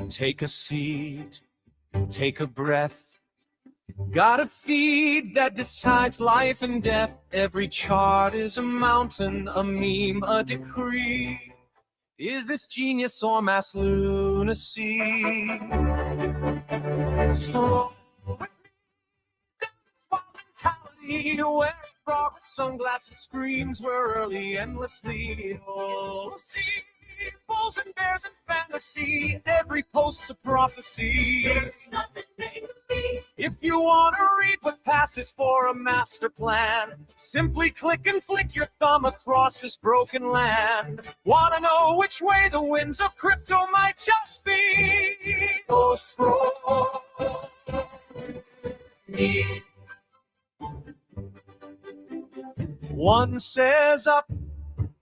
Take a seat, take a breath. Got a feed that decides life and death. Every chart is a mountain, a meme, a decree. Is this genius or mass lunacy? So with me, swap mentality, where a frog with sunglasses screams we're early endlessly. Oh, see, bulls and bears and fantasy, every post's a prophecy. There's nothing made of these. If you want to read what passes for a master plan, simply click and flick your thumb across this broken land. Want to know which way the winds of crypto might just be? Oh, scroll me. One says up,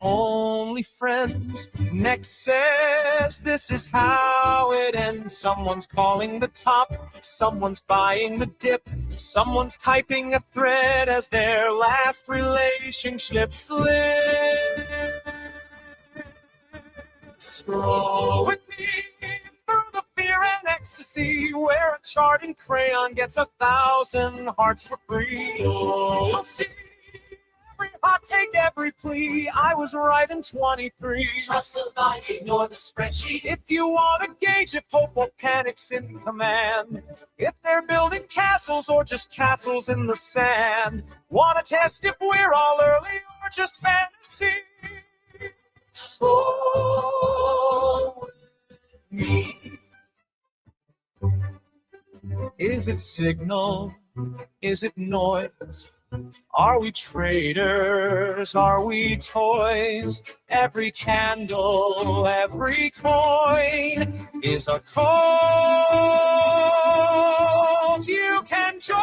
only friends. Next says this is how it ends. Someone's calling the top, someone's buying the dip, someone's typing a thread as their last relationship slips. Scroll with me through the fear and ecstasy, where a chart in crayon gets 1,000 hearts for free. You'll see every hot take, every plea. I was right in 23. Trust the mind, ignore the spreadsheet. If you want to gauge if hope or panic's in command, if they're building castles or just castles in the sand, want to test if we're all early or just fantasy? Slow me. Is it signal? Is it noise? Are we traders? Are we toys? Every candle, every coin is a cult you can join.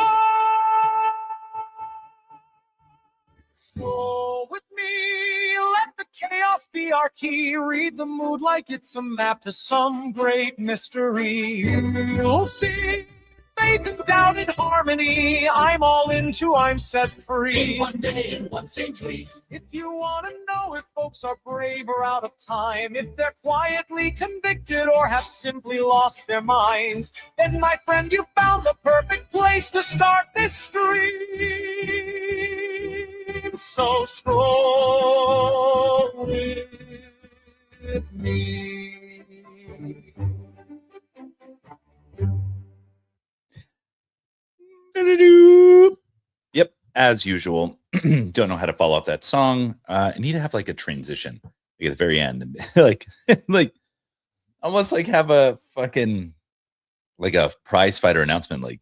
Go with me, let the chaos be our key. Read the mood like it's a map to some great mystery. You'll see faith and doubt and harmony. I'm all into, I'm set free. In one day, in one same tweet. If you want to know if folks are brave or out of time, if they're quietly convicted or have simply lost their minds, then my friend, you found the perfect place to start this stream. So scroll with me. Yep, as usual. Don't know how to follow up that song. I need to have like a transition like at the very end, like almost like have a fucking like a prize fighter announcement, like,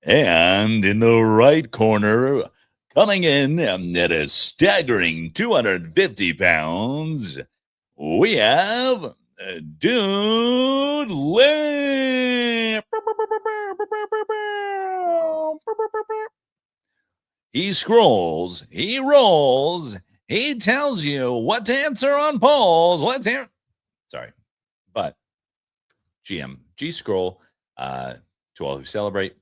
and in the right corner, coming in at a staggering 250 pounds, we have Dude Limp. He scrolls, he rolls, he tells you what to answer on polls. Let's hear. Sorry, but G scroll. To all who celebrate,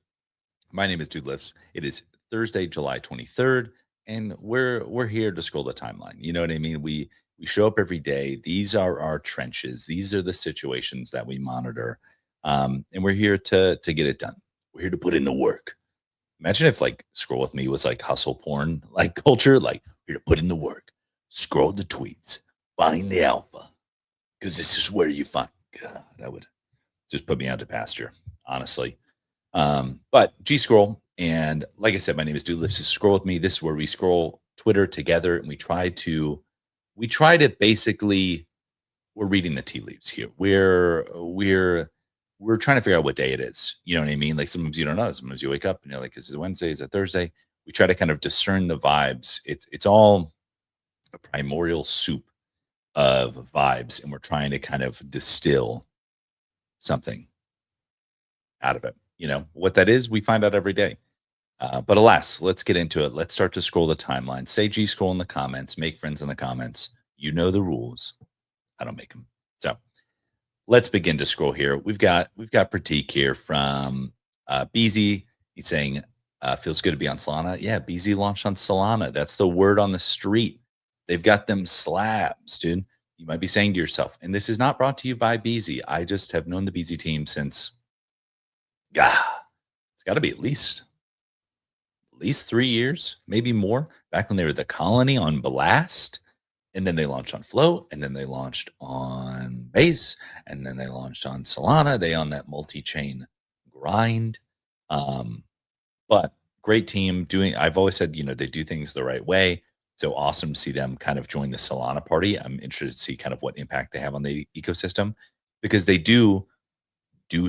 my name is Dude Lifts. It is Thursday, July 23rd, and we're here to scroll the timeline. You know what I mean? We show up every day. These are our trenches. These are the situations that we monitor, and we're here to get it done. We're here to put in the work. Imagine if like Scroll With Me was like hustle porn, like culture, like we're here to put in the work, scroll the tweets, find the alpha, because this is where you find. God, that would just put me out to pasture, honestly. But G Scroll, and like I said, my name is Dude Lifts. This is Scroll With Me. This is where we scroll Twitter together, and we try to basically, we're reading the tea leaves here. We're trying to figure out what day it is. You know what I mean? Like sometimes you don't know. Sometimes you wake up and you're like, is it Wednesday? Is it Thursday? We try to kind of discern the vibes. It's all a primordial soup of vibes, and we're trying to kind of distill something out of it. You know what that is? We find out every day. But alas, let's get into it. Let's start to scroll the timeline. Say G scroll in the comments. Make friends in the comments. You know the rules. I don't make them. So let's begin to scroll here. We've got Pratik here from BZ. He's saying, feels good to be on Solana. Yeah, BZ launched on Solana. That's the word on the street. They've got them slabs, dude. you might be saying to yourself, and this is not brought to you by BZ. I just have known the BZ team since, it's got to be at least 3 years, maybe more. Back when they were the Colony on Blast, and then they launched on Flow, and then they launched on Base, and then they launched on Solana. They on that multi-chain grind. But great team doing. I've always said, they do things the right way. So awesome to see them kind of join the Solana party. I'm interested to see kind of what impact they have on the ecosystem, because they do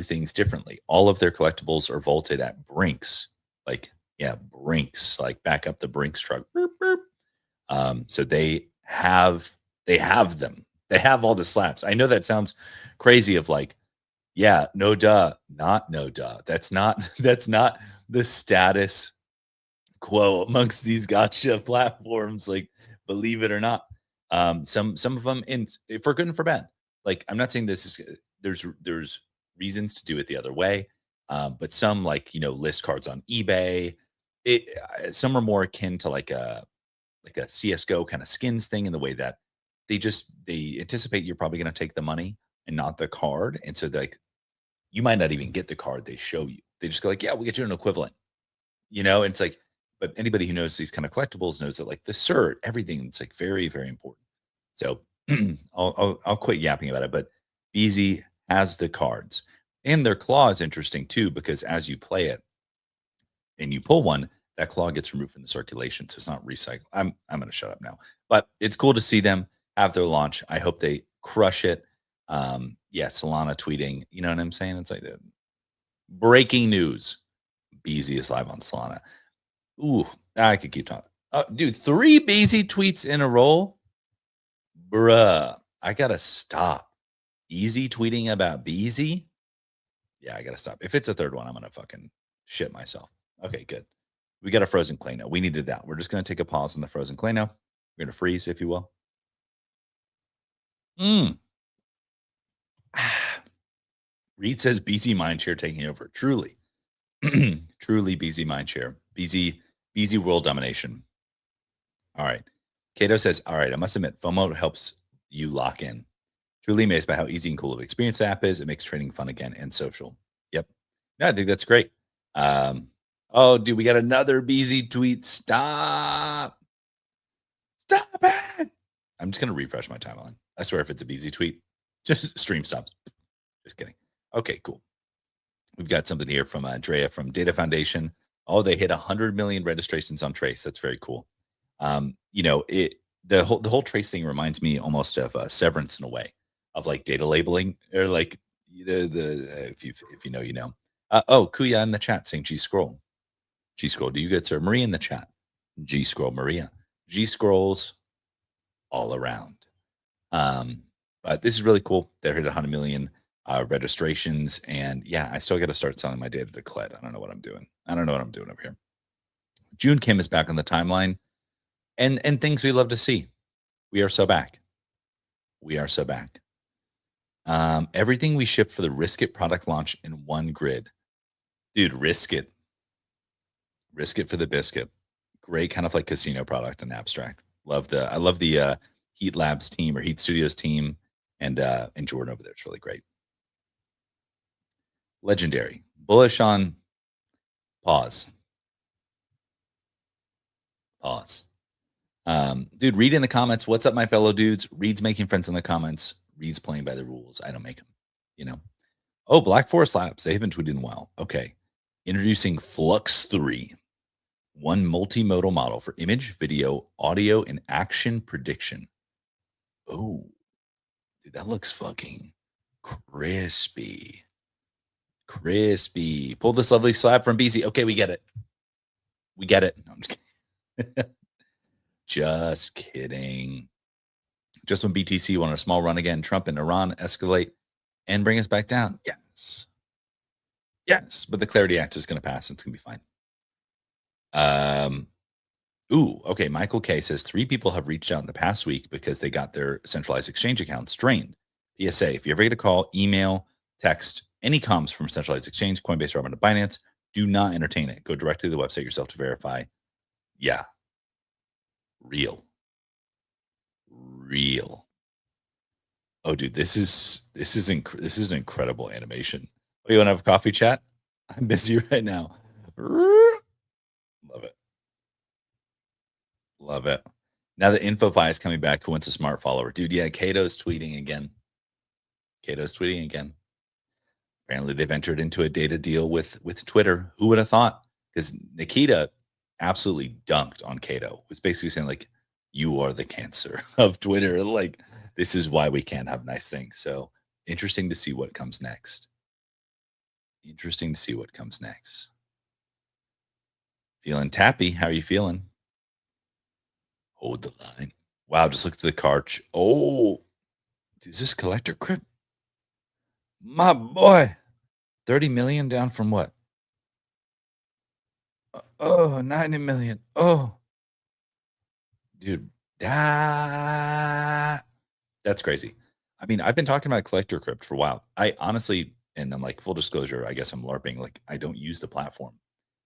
things differently. All of their collectibles are vaulted at Brinks, Brinks, like back up the Brinks truck. Boop, boop. So they have them. They have all the slaps. I know that sounds crazy of like, yeah, no duh, not no duh. That's not the status quo amongst these gotcha platforms, like, believe it or not. Some of them, for good and for bad. Like, I'm not saying this is, there's reasons to do it the other way, but some, like, list cards on eBay. Some are more akin to like a CS:GO kind of skins thing, in the way that they anticipate you're probably going to take the money and not the card, and so like you might not even get the card they show you. They just go like, yeah, we'll get you an equivalent, and it's like, but anybody who knows these kind of collectibles knows that, like, the cert, everything, it's like very, very important. So I'll quit yapping about it, but BZ has the cards, and their claw is interesting too, because as you play it and you pull one, that claw gets removed from the circulation, so it's not recycled. I'm going to shut up now, but it's cool to see them have their launch. I hope they crush it. Solana tweeting, you know what I'm saying? It's like breaking news: BZ is live on Solana. Ooh, I could keep talking. Dude, 3 BZ tweets in a row, bruh. I gotta stop. Easy tweeting about BZ. Yeah, I gotta stop. If it's a third one, I'm gonna fucking shit myself. Okay, good. We got a frozen clay now. We needed that. We're just gonna take a pause on the frozen clay now. We're gonna freeze, if you will. Reed says BZ Mindshare taking over. Truly. Truly BZ Mindshare. BZ world domination. All right. Kato says, all right, I must admit, FOMO helps you lock in. Truly amazed by how easy and cool of experience the app is. It makes trading fun again and social. Yep. Yeah, I think that's great. Oh, dude, we got another BZ tweet. Stop it. I'm just going to refresh my timeline. I swear, if it's a BZ tweet, just stream stops. Just kidding. Okay, cool. We've got something here from Andrea from Data Foundation. Oh, they hit 100 million registrations on Trace. That's very cool. The whole Trace thing reminds me almost of Severance, in a way, of like data labeling, or like, if you know, you know. Kuya in the chat saying G Scroll. G Scroll, do you good, sir? Maria in the chat. G Scroll, Maria. G Scrolls all around. But this is really cool. They're hit 100 million registrations, and yeah, I still got to start selling my data to Kled. I don't know what I'm doing. Over here. June Kim is back on the timeline, and things we love to see. We are so back. Everything we ship for the Risk It product launch in one grid. Dude, Risk It for the biscuit. Great kind of like casino product and abstract. I love the Heat Labs team, or Heat Studios team, and Jordan over there. It's really great. Legendary. Bullish on pause. Dude, Reed in the comments. What's up, my fellow dudes? Reed's making friends in the comments. Reed's playing by the rules. I don't make them, Oh, Black Forest Labs. They haven't tweeted in a while. Okay. Introducing Flux 3. One multimodal model for image, video, audio, and action prediction. Oh, dude, that looks fucking crispy. Pull this lovely slab from BZ. Okay, we get it. No, I'm just kidding. Just kidding. Just when BTC went on a small run again, Trump and Iran escalate and bring us back down. Yes, but the Clarity Act is going to pass. It's going to be fine. Okay. Michael K says 3 people have reached out in the past week because they got their centralized exchange accounts drained. PSA: if you ever get a call, email, text, any comms from centralized exchange, Coinbase, Robinhood, Binance, do not entertain it. Go directly to the website yourself to verify. Yeah. Real. Oh, dude, this is an incredible animation. Oh, you want to have a coffee chat? I'm busy right now. Love it. Love it. Now that InfoFi is coming back, who wants a smart follower? Dude, yeah, Cato's tweeting again. Apparently, they've entered into a data deal with Twitter. Who would have thought? Because Nikita absolutely dunked on Cato. Was basically saying like, "You are the cancer of Twitter." Like, this is why we can't have nice things. So interesting to see what comes next. Interesting to see what comes next. Feeling tappy? How are you feeling? Hold the line. Wow, just look at the card. Oh, dude, is this collector crypt? My boy. 30 million down from what? Oh, 90 million. Oh, dude. That's crazy. I mean, I've been talking about collector crypt for a while. I honestly, and I'm like, full disclosure, I guess I'm LARPing. Like, I don't use the platform,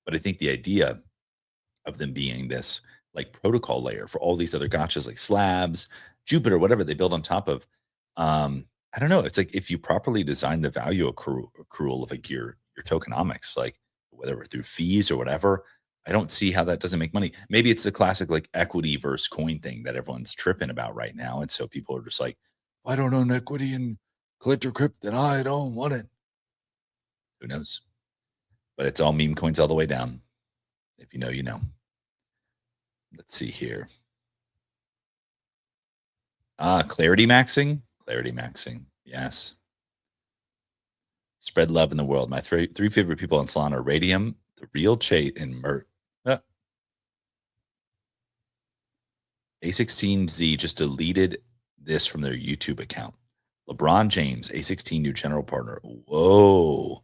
but I think the idea of them being this like protocol layer for all these other gotchas like slabs, Jupiter, whatever they build on top of. I don't know. It's like if you properly design the value accrual of like your tokenomics, like whether through fees or whatever, I don't see how that doesn't make money. Maybe it's the classic like equity versus coin thing that everyone's tripping about right now. And so people are just like, I don't own equity in Collector Crypt, then I don't want it. Who knows? But it's all meme coins all the way down. If you know, you know. Let's see here. Clarity maxing. Clarity maxing. Yes. Spread love in the world. My three favorite people on Solana are Radium, The Real Chait, and Mert. A16Z just deleted this from their YouTube account. LeBron James, A16 new general partner. Whoa.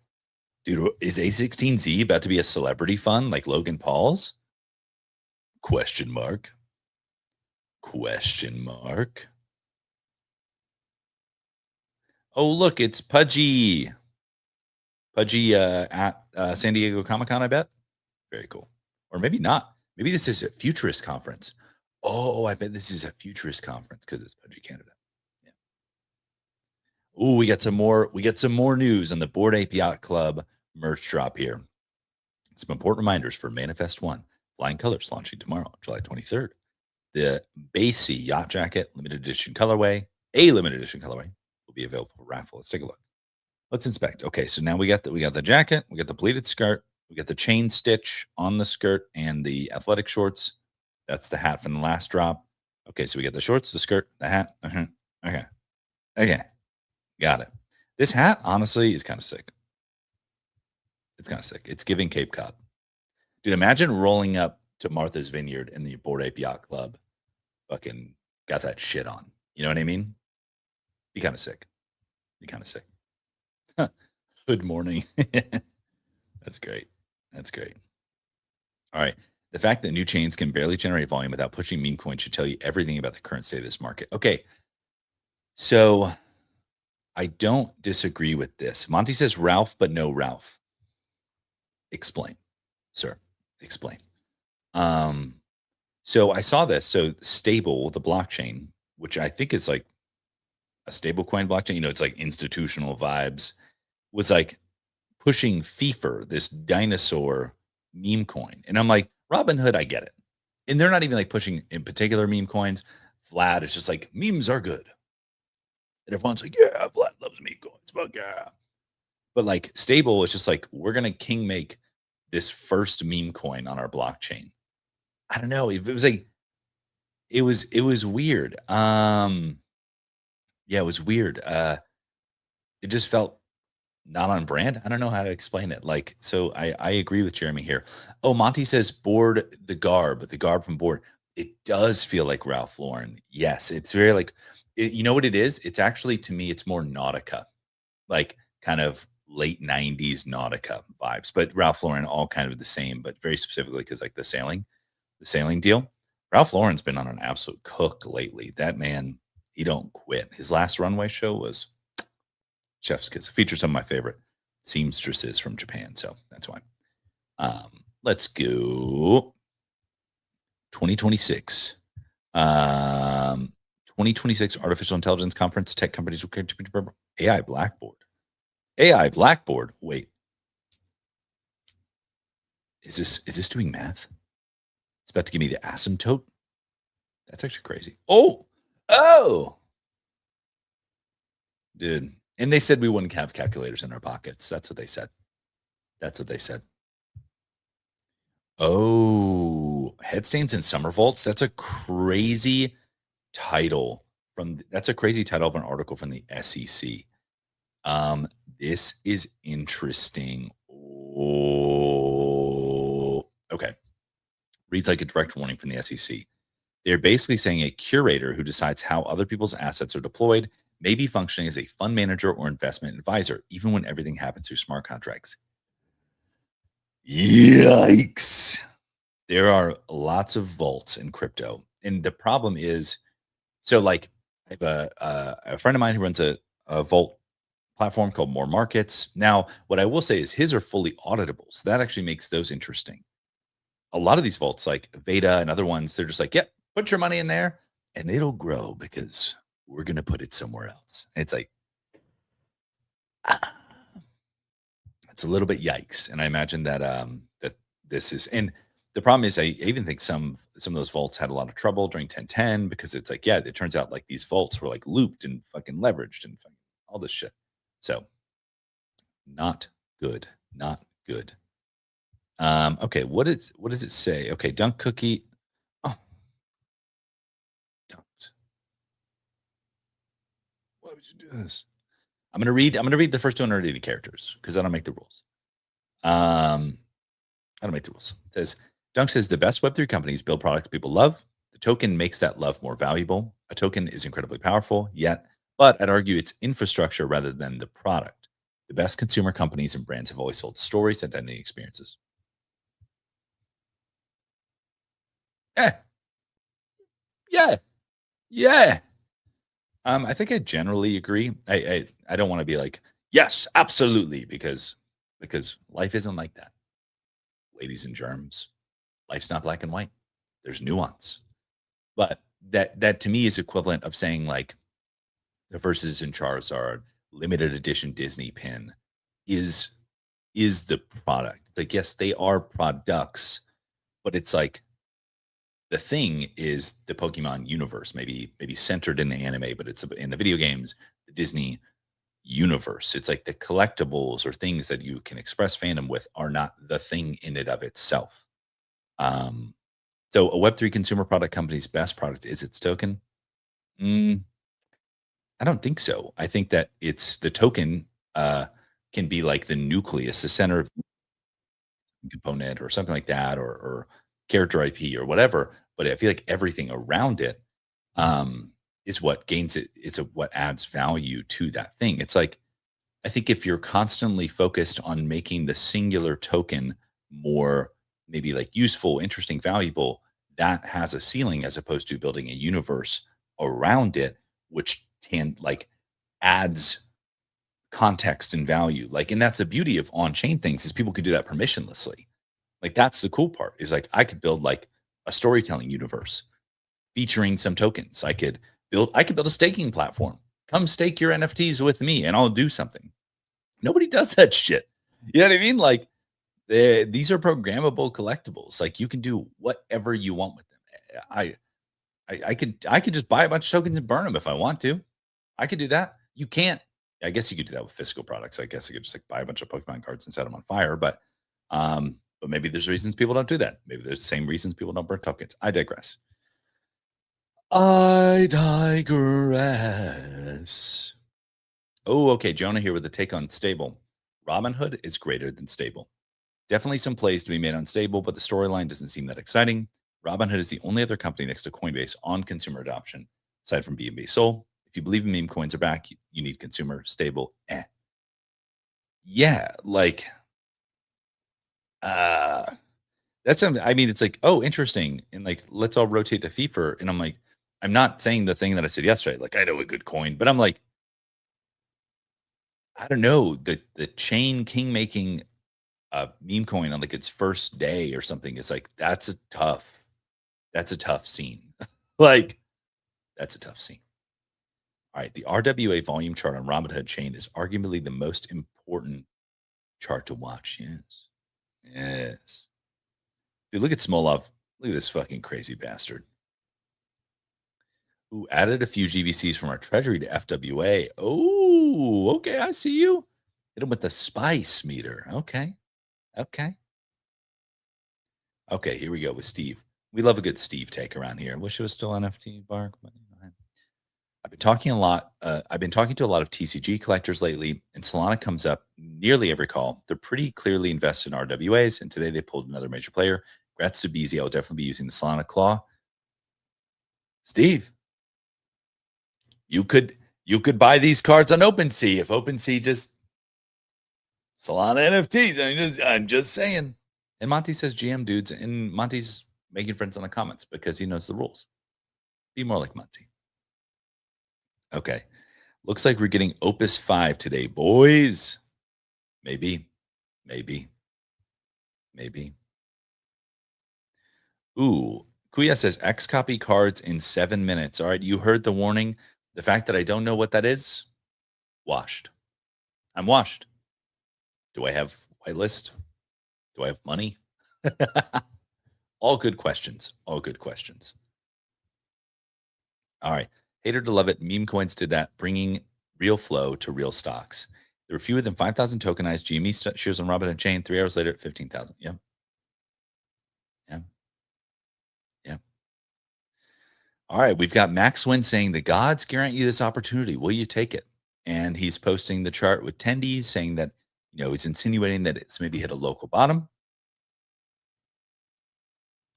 Dude, is A16Z about to be a celebrity fund like Logan Paul's? Question mark. Question mark. Oh, look, it's Pudgy. Pudgy at San Diego Comic-Con, I bet. Very cool. Or maybe not. Maybe this is a futurist conference. Oh, I bet this is a futurist conference because it's Pudgy Canada. Yeah. Ooh, we got some more news on the Bored Ape Yacht Club merch drop here. Some important reminders for Manifest One. Flying Colors launching tomorrow, July 23rd. The Basie Yacht Jacket limited edition colorway, will be available for raffle. Let's take a look. Let's inspect. Okay, so now we got the jacket, we got the pleated skirt, we got the chain stitch on the skirt and the athletic shorts. That's the hat from the last drop. Okay, so we got the shorts, the skirt, the hat. Okay, got it. This hat honestly is kind of sick. It's kind of sick. It's giving Cape Cod. Dude, imagine rolling up to Martha's Vineyard in the Bored Ape Yacht Club. Fucking got that shit on. You know what I mean? Be kind of sick. Good morning. That's great. All right. The fact that new chains can barely generate volume without pushing meme coins should tell you everything about the current state of this market. Okay. So I don't disagree with this. Monty says Ralph, but no Ralph. Explain, sir. Explain. So I saw this. So Stable, the blockchain, which I think is like a stable coin blockchain, it's like institutional vibes, was like pushing FIFA, this dinosaur meme coin. And I'm like, Robinhood, I get it. And they're not even like pushing in particular meme coins. Vlad is just like, memes are good. And everyone's like, yeah, Vlad loves meme coins. Fuck yeah. But like Stable is just like, we're going to king make this first meme coin on our blockchain. I don't know. It was like, it was weird. Yeah, it was weird. It just felt not on brand. I don't know how to explain it. Like, so I agree with Jeremy here. Oh, Monty says Bored, the garb from Bored. It does feel like Ralph Lauren. Yes, it's very like, you know what it is? It's actually, to me, it's more Nautica, like kind of late 90s Nautica vibes, but Ralph Lauren, all kind of the same, but very specifically because like the sailing deal. Ralph Lauren's been on an absolute cook lately. That man, he don't quit. His last runway show was chef's kiss. It features some of my favorite seamstresses from Japan, so that's why. Let's go 2026. 2026 Artificial Intelligence Conference, tech companies will AI Blackboard. AI Blackboard. Wait, is this doing math? It's about to give me the asymptote. That's actually crazy. Oh, dude. And they said we wouldn't have calculators in our pockets. That's what they said. Oh, headstands and summer vaults. That's a crazy title that's a crazy title of an article from the SEC. This is interesting. Oh, okay. Reads like a direct warning from the SEC. They're basically saying a curator who decides how other people's assets are deployed may be functioning as a fund manager or investment advisor, even when everything happens through smart contracts. Yikes. There are lots of vaults in crypto. And the problem is, so like I have a friend of mine who runs a vault platform called More Markets. Now, what I will say is his are fully auditable. So that actually makes those interesting. A lot of these vaults, like Veda and other ones, they're just like, yep, put your money in there and it'll grow because we're going to put it somewhere else. And it's like, it's a little bit yikes. And I imagine that that this is, and the problem is I even think some of those vaults had a lot of trouble during 1010 because it's like, yeah, it turns out like these vaults were like looped and fucking leveraged and all this shit. So not good. Not good. Okay, what does it say? Okay, Dunk Cookie. Oh, don't. Why would you do this? I'm gonna read the first 280 characters because I don't make the rules. I don't make the rules. It says Dunk says the best Web3 companies build products people love. The token makes that love more valuable. A token is incredibly powerful, but I'd argue it's infrastructure rather than the product. The best consumer companies and brands have always sold stories, identity, experiences. Yeah. I think I generally agree. I don't want to be like, yes, absolutely, because life isn't like that. Ladies and germs, life's not black and white. There's nuance. But that to me is equivalent of saying like the Versus in Charizard limited edition Disney pin is the product. Like, yes, they are products, but it's like the thing is the Pokemon universe, maybe centered in the anime, but it's in the video games, the Disney universe. It's like the collectibles or things that you can express fandom with are not the thing in and of itself. So a Web3 consumer product company's best product is its token. I don't think so. I think that it's the token can be like the nucleus, the center of the component or something like that, or character IP or whatever. But I feel like everything around it is what gains it. It's what adds value to that thing. It's like, I think if you're constantly focused on making the singular token more maybe like useful, interesting, valuable, that has a ceiling as opposed to building a universe around it, which can like adds context and value. Like, and that's the beauty of on-chain things is people could do that permissionlessly. Like that's the cool part is like I could build like a storytelling universe featuring some tokens. I could build a staking platform. Come stake your NFTs with me and I'll do something. Nobody does that shit. You know what I mean? Like these are programmable collectibles. Like you can do whatever you want with them. I could just buy a bunch of tokens and burn them if I want to. I could do that. You can't. I guess you could do that with physical products. I guess you could just like buy a bunch of Pokemon cards and set them on fire. But maybe there's reasons people don't do that. Maybe there's the same reasons people don't burn tokens. I digress. I digress. Oh, okay. Jonah here with a take on stable. Robinhood is greater than stable. Definitely some plays to be made on stable, but the storyline doesn't seem that exciting. Robinhood is the only other company next to Coinbase on consumer adoption, aside from BNB Sol. If you believe meme coins are back, you need consumer stable. Yeah, like that's something. I mean, it's like, oh, interesting. And like, let's all rotate to FIFA. And I'm like, I'm not saying the thing that I said yesterday, like I know a good coin, but I'm like, I don't know, the chain king making a meme coin on like its first day or something is like that's a tough scene. Like That's a tough scene. All right, the RWA volume chart on Robinhood Chain is arguably the most important chart to watch. Yes. Yes. Dude, look at Smolov. Look at this fucking crazy bastard. Who added a few GBCs from our treasury to FWA. Oh, okay. I see you. Hit him with the spice meter. Okay. Okay. Okay, here we go with Steve. We love a good Steve take around here. Wish it was still NFT Bark. But I've been talking a lot. I've been talking to a lot of TCG collectors lately, and Solana comes up nearly every call. They're pretty clearly invested in RWAs, and today they pulled another major player. Congrats to BZ. I'll definitely be using the Solana Claw. Steve, you could buy these cards on OpenSea if OpenSea just Solana NFTs. I'm just saying. And Monty says GM dudes, and Monty's making friends in the comments because he knows the rules. Be more like Monty. Okay. Looks like we're getting Opus 5 today, boys. Maybe. Ooh. Kuya says X copy cards in 7 minutes. All right. You heard the warning. The fact that I don't know what that is, washed. I'm washed. Do I have whitelist? Do I have money? All good questions. All right. Hater to love it. Meme coins did that, bringing real flow to real stocks. There were fewer than 5,000 tokenized GME shares on Robinhood Chain. 3 hours later at 15,000. Yep. All right. We've got Max Wynn saying the gods grant you this opportunity. Will you take it? And he's posting the chart with tendies saying that, he's insinuating that it's maybe hit a local bottom.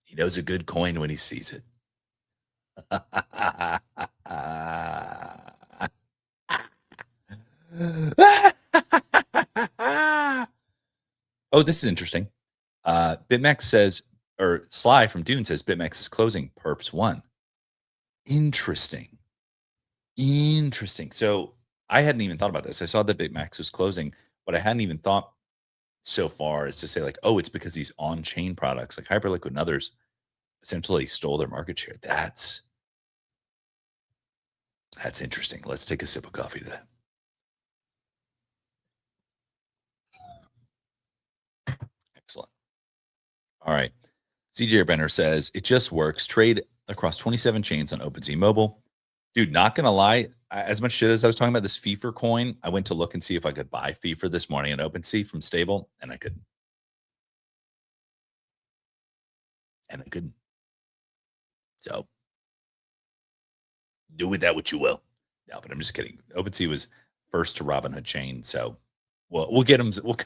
He knows a good coin when he sees it. Oh, this is interesting. BitMEX says, or Sly from Dune says, BitMEX is closing perps 1. Interesting. So I hadn't even thought about this. I saw that BitMEX was closing, but I hadn't even thought so far as to say like, oh, it's because these on-chain products like Hyperliquid and others essentially stole their market share. That's interesting. Let's take a sip of coffee to that. Excellent. All right. CJ Benner says it just works. Trade across 27 chains on OpenSea Mobile. Dude, not gonna lie, as much shit as I was talking about this FIFA coin, I went to look and see if I could buy FIFA this morning on OpenSea from Stable, and I couldn't. So do with that what you will. No, but I'm just kidding. OpenSea was first to Robinhood Chain, so we'll cut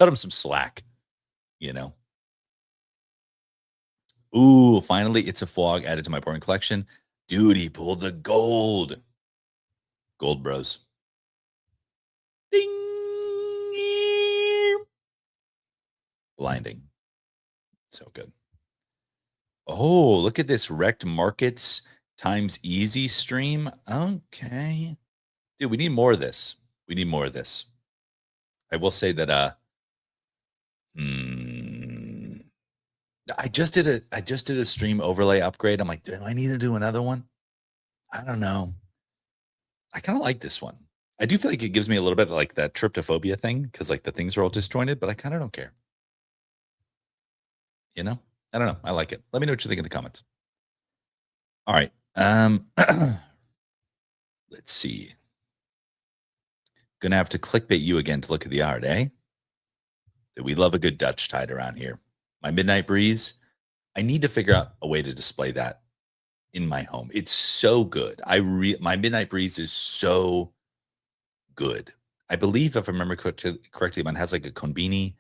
him some slack, Ooh, finally, it's a fog added to my boring collection. Dude, he pulled the gold. Gold bros. Ding. Blinding. So good. Oh, look at this wrecked markets times easy stream. Okay. Dude, we need more of this. I will say that I just did a stream overlay upgrade. I'm like, do I need to do another one? I don't know. I kind of like this one. I do feel like it gives me a little bit of like that tryptophobia thing because like the things are all disjointed, but I kind of don't care. I don't know. I like it. Let me know what you think in the comments. All right. Let's see. Gonna have to clickbait you again to look at the art, eh? We love a good Dutch tide around here. My Midnight Breeze, I need to figure out a way to display that in my home. It's so good. My Midnight Breeze is so good. I believe, if I remember correctly, mine has like a Konbini,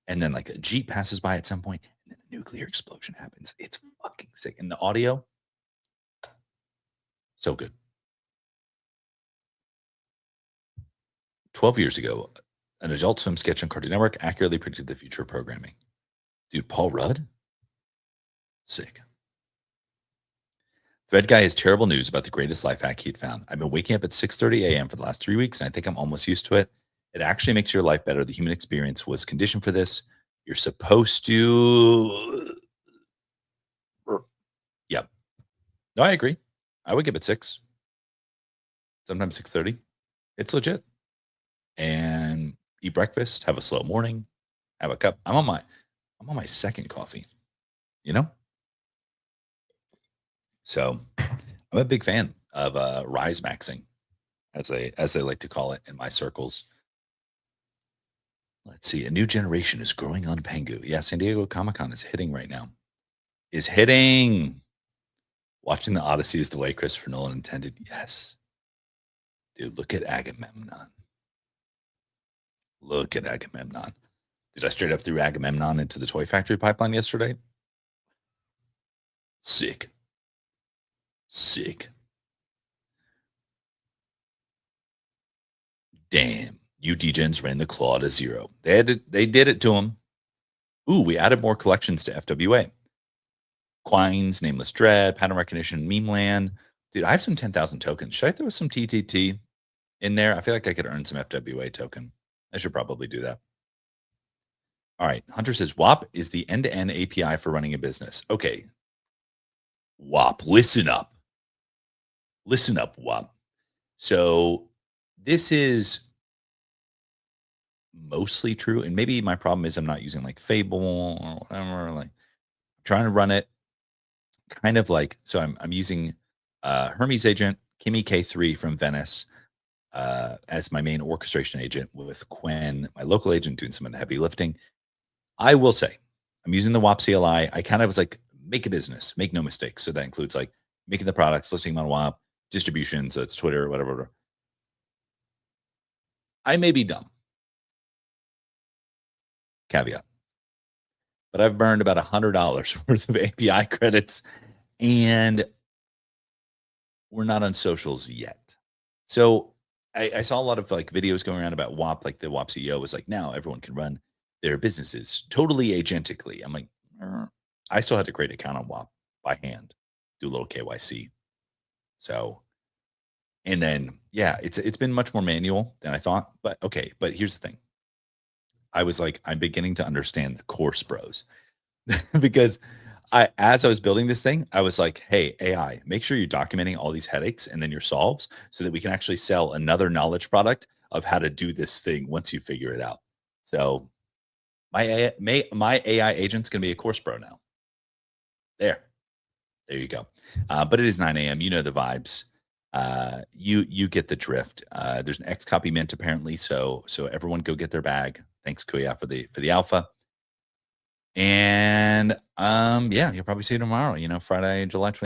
and then like a Jeep passes by at some point, and then a nuclear explosion happens. It's fucking sick. And the audio, so good. 12 years ago, an Adult Swim sketch on Cartoon Network accurately predicted the future of programming. Dude, Paul Rudd? Sick. Thread Guy has terrible news about the greatest life hack he'd found. I've been waking up at 6:30 a.m. for the last 3 weeks, and I think I'm almost used to it. It actually makes your life better. The human experience was conditioned for this. You're supposed to... Yep. No, I agree. I would give it 6. sometimes 6:30. It's legit. And eat breakfast, have a slow morning, have a cup. I'm on my second coffee, you know? So I'm a big fan of rise maxing, as they like to call it in my circles. Let's see. A new generation is growing on Pengu. Yeah, San Diego Comic Con is hitting right now. Is hitting. Watching the Odyssey is the way Christopher Nolan intended. Yes. Dude, look at Agamemnon. Look at Agamemnon. Did I straight up threw Agamemnon into the Toy Factory pipeline yesterday? Sick. Sick. Damn. You degens ran the claw to zero. They did it to him. Ooh, we added more collections to FWA. Quines, Nameless Dread, Pattern Recognition, Meme Land. Dude, I have some 10,000 tokens. Should I throw some TTT in there? I feel like I could earn some FWA token. I should probably do that. All right. Hunter says WAP is the end-to-end API for running a business. Okay. WAP, listen up. Listen up, WAP. So this is mostly true. And maybe my problem is I'm not using like Fable or whatever. Like trying to run it kind of like, so I'm using Hermes agent, Kimi K3 from Venice as my main orchestration agent, with Quen, my local agent, doing some of the heavy lifting. I will say I'm using the WAP CLI. I kind of was like, make a business, make no mistakes. So that includes like making the products, listing them on WAP, distribution. So it's Twitter or whatever. I may be dumb. Caveat. But I've burned about $100 worth of API credits, and we're not on socials yet. So I saw a lot of like videos going around about WAP, like the WAP CEO was like, now everyone can run their businesses totally agentically. I'm like, I still had to create an account on WAP by hand, do a little KYC. So, and then, yeah, it's been much more manual than I thought, but okay. But here's the thing. I was like, I'm beginning to understand the course bros because as I was building this thing, I was like, hey, AI, make sure you're documenting all these headaches and then your solves so that we can actually sell another knowledge product of how to do this thing once you figure it out. So my AI agent's going to be a course bro now. There you go. But it is 9 a.m. You know the vibes. You get the drift. There's an X copy mint apparently. So everyone go get their bag. Thanks, Kuya, for the alpha. And yeah, you'll probably see you tomorrow, Friday, July 20th.